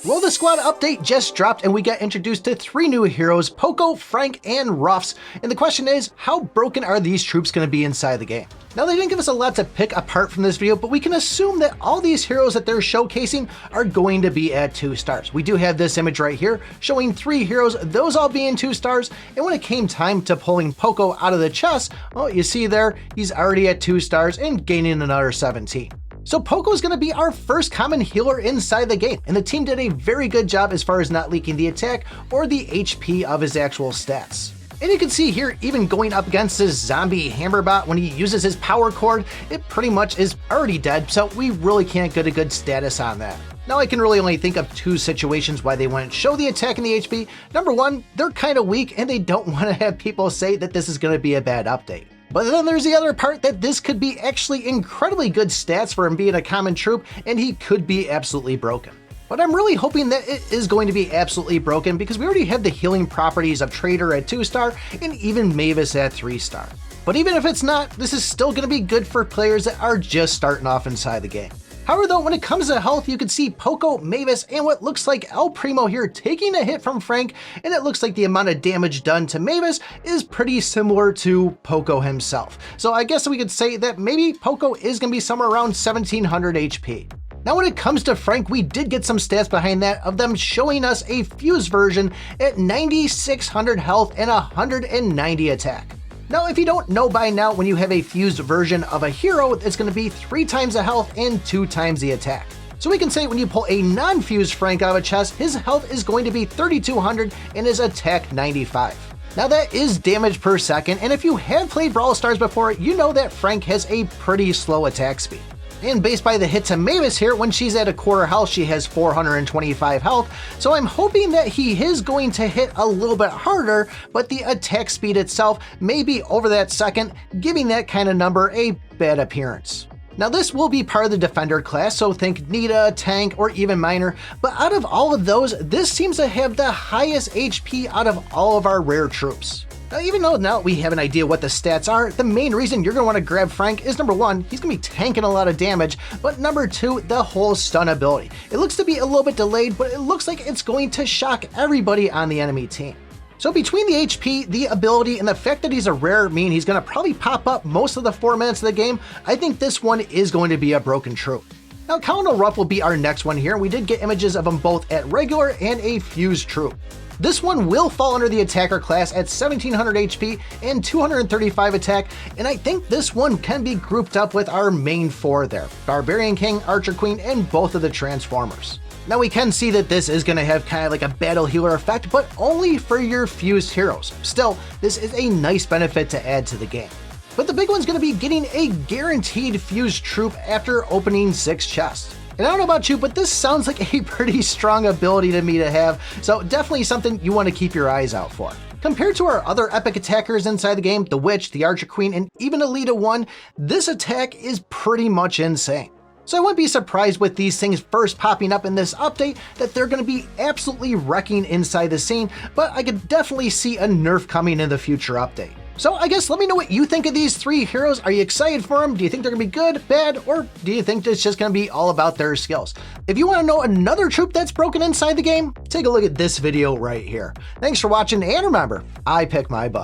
Well, the squad update just dropped and we got introduced to 3 new heroes, POCO, Frank, and RUFFS. And the question is, how broken are these troops going to be inside the game? Now, they didn't give us a lot to pick apart from this video, but we can assume that all these heroes that they're showcasing are going to be at 2 stars. We do have this image right here showing 3 heroes, those all being 2 stars. And when it came time to pulling POCO out of the chest, well, you see there, he's already at 2 stars and gaining another 17. So POCO is going to be our first common healer inside the game, and the team did a very good job as far as not leaking the attack or the HP of his actual stats. And you can see here, even going up against this zombie Hammerbot, when he uses his power cord, it pretty much is already dead, so we really can't get a good status on that. Now I can really only think of 2 situations why they wouldn't show the attack and the HP. Number 1, they're kind of weak and they don't want to have people say that this is going to be a bad update. But then there's the other part that this could be actually incredibly good stats for him being a common troop, and he could be absolutely broken. But I'm really hoping that it is going to be absolutely broken because we already have the healing properties of Trader at 2 star and even Mavis at 3 star. But even if it's not, this is still going to be good for players that are just starting off inside the game. However though, when it comes to health, you can see POCO, Mavis, and what looks like El Primo here taking a hit from Frank, and it looks like the amount of damage done to Mavis is pretty similar to POCO himself. So I guess we could say that maybe POCO is going to be somewhere around 1700 HP. Now when it comes to Frank, we did get some stats behind that of them showing us a fused version at 9600 health and 190 attack. Now, if you don't know by now, when you have a fused version of a hero, it's going to be 3 times the health and 2 times the attack. So we can say when you pull a non-fused Frank out of a chest, his health is going to be 3200 and his attack 95. Now that is damage per second, and if you have played Brawl Stars before, you know that Frank has a pretty slow attack speed. And based by the hit to Mavis here, when she's at a quarter health, she has 425 health, so I'm hoping that he is going to hit a little bit harder, but the attack speed itself may be over that second, giving that kind of number a bad appearance. Now this will be part of the Defender class, so think Nita, Tank, or even Miner, but out of all of those, this seems to have the highest HP out of all of our rare troops. Now, even though now we have an idea what the stats are, the main reason you're going to want to grab Frank is number 1, he's going to be tanking a lot of damage, but number 2, the whole stun ability. It looks to be a little bit delayed, but it looks like it's going to shock everybody on the enemy team. So between the HP, the ability, and the fact that he's a rare, mean he's going to probably pop up most of the 4 minutes of the game, I think this one is going to be a broken troop. Now, Colonel Ruff will be our next one here, and we did get images of them both at regular and a fused troop. This one will fall under the attacker class at 1700 HP and 235 attack, and I think this one can be grouped up with our main 4 there, Barbarian King, Archer Queen, and both of the Transformers. Now we can see that this is going to have kind of like a battle healer effect, but only for your fused heroes. Still, this is a nice benefit to add to the game. But the big one's going to be getting a guaranteed fused troop after opening 6 chests. And I don't know about you, but this sounds like a pretty strong ability to me to have, so definitely something you want to keep your eyes out for. Compared to our other epic attackers inside the game, the Witch, the Archer Queen, and even Alita 1, this attack is pretty much insane. So I wouldn't be surprised with these things first popping up in this update that they're going to be absolutely wrecking inside the scene, but I could definitely see a nerf coming in the future update. So I guess let me know what you think of these 3 heroes. Are you excited for them? Do you think they're going to be good, bad, or do you think it's just going to be all about their skills? If you want to know another troop that's broken inside the game, take a look at this video right here. Thanks for watching, and remember, I pick my butt.